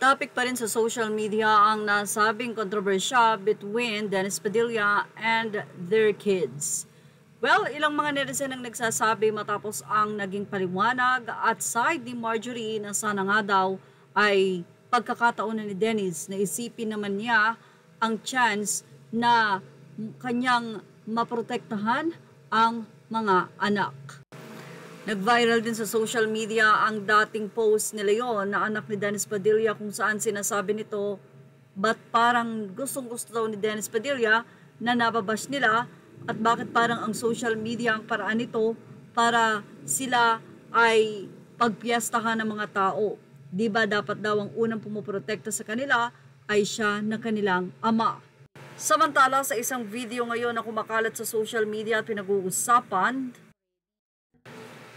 Topic pa rin sa social media ang nasabing kontrobersya between Dennis Padilla and their kids. Well, ilang mga netizen ang nagsasabi matapos ang naging paliwanag at side ni Marjorie na sana nga daw ay pagkakataon ni Dennis na isipin naman niya ang chance na kanyang maprotektahan ang mga anak. Nag-viral din sa social media ang dating post ni Leon na anak ni Dennis Padilla kung saan sinasabi nito ba't parang gustong-gusto daw ni Dennis Padilla na nababash nila at bakit parang ang social media ang paraan nito para sila ay pagpiyastahan ng mga tao. Di ba dapat daw ang unang pumuprotekta sa kanila ay siya na kanilang ama. Samantala sa isang video ngayon na kumakalat sa social media at pinag-uusapan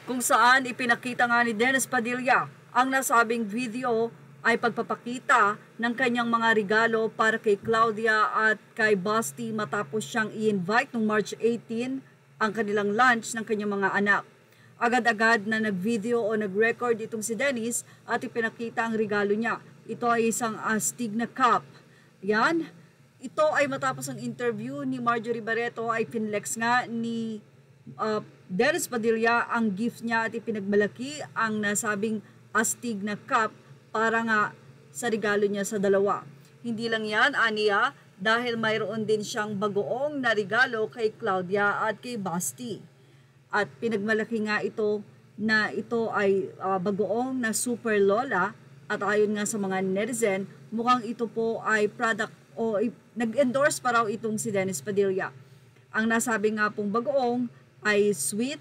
kung saan ipinakita nga ni Dennis Padilla ang nasabing video ay pagpapakita ng kanyang mga regalo para kay Claudia at kay Basti matapos siyang i-invite noong March 18 ang kanilang lunch ng kanyang mga anak. Agad-agad na nag-video o nag-record itong si Dennis at ipinakita ang regalo niya. Ito ay isang astig na cup. Yan. Ito ay matapos ang interview ni Marjorie Barreto ay pinlex nga ni Dennis Padilla ang gift niya at ipinagmalaki ang nasabing astig na cup para nga sa regalo niya sa dalawa. Hindi lang yan, aniya, dahil mayroon din siyang bagoong na regalo kay Claudia at kay Basti. At pinagmalaki nga ito na ito ay bagoong na super lola at ayon nga sa mga netizen, mukhang ito po ay product o nag-endorse pa raw itong si Dennis Padilla. Ang nasabi nga pong bagoong ay sweet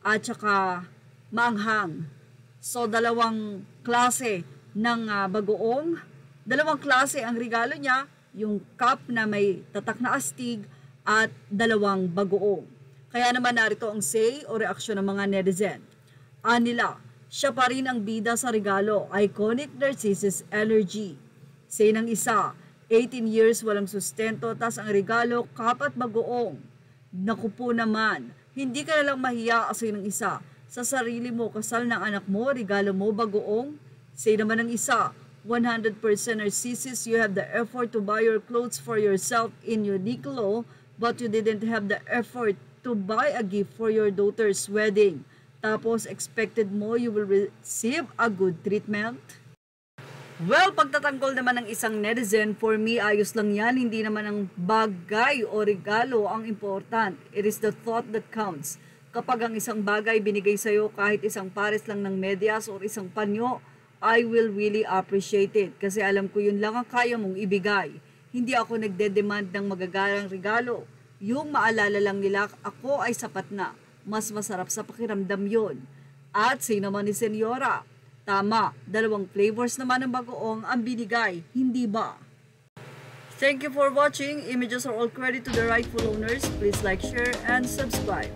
at saka maanghang. So dalawang klase ng bagoong, dalawang klase ang regalo niya, yung cup na may tatak na astig at dalawang bagoong. Kaya naman narito ang say o reaksyon ng mga netizen. Anila, siya pa rin ang bida sa regalo, iconic narcissist energy. Say ng isa, 18 years walang sustento tas ang regalo cup at bagoong. Naku po naman, hindi ka nalang mahiya kasi ng isa. Sa sarili mo, kasal ng anak mo, regalo mo, bagoong. Say naman ng isa, 100% narcissist, you have the effort to buy your clothes for yourself in Uniqlo, but you didn't have the effort to buy a gift for your daughter's wedding. Tapos expected mo you will receive a good treatment? Well, pagtatanggol naman ng isang netizen, for me, ayos lang yan. Hindi naman ang bagay o regalo ang important. It is the thought that counts. Kapag ang isang bagay binigay sa'yo kahit isang pares lang ng medyas o isang panyo, I will really appreciate it. Kasi alam ko yun lang ang kaya mong ibigay. Hindi ako nagde-demand ng magagarang regalo. Yung maalala lang nila, ako ay sapat na. Mas masarap sa pakiramdam yon. At say naman ni Senyora, tama, dalawang flavors naman ng bagoong ang binigay, hindi ba? Thank you for watching. Images are all credit to the rightful owners. Please like, share, and subscribe.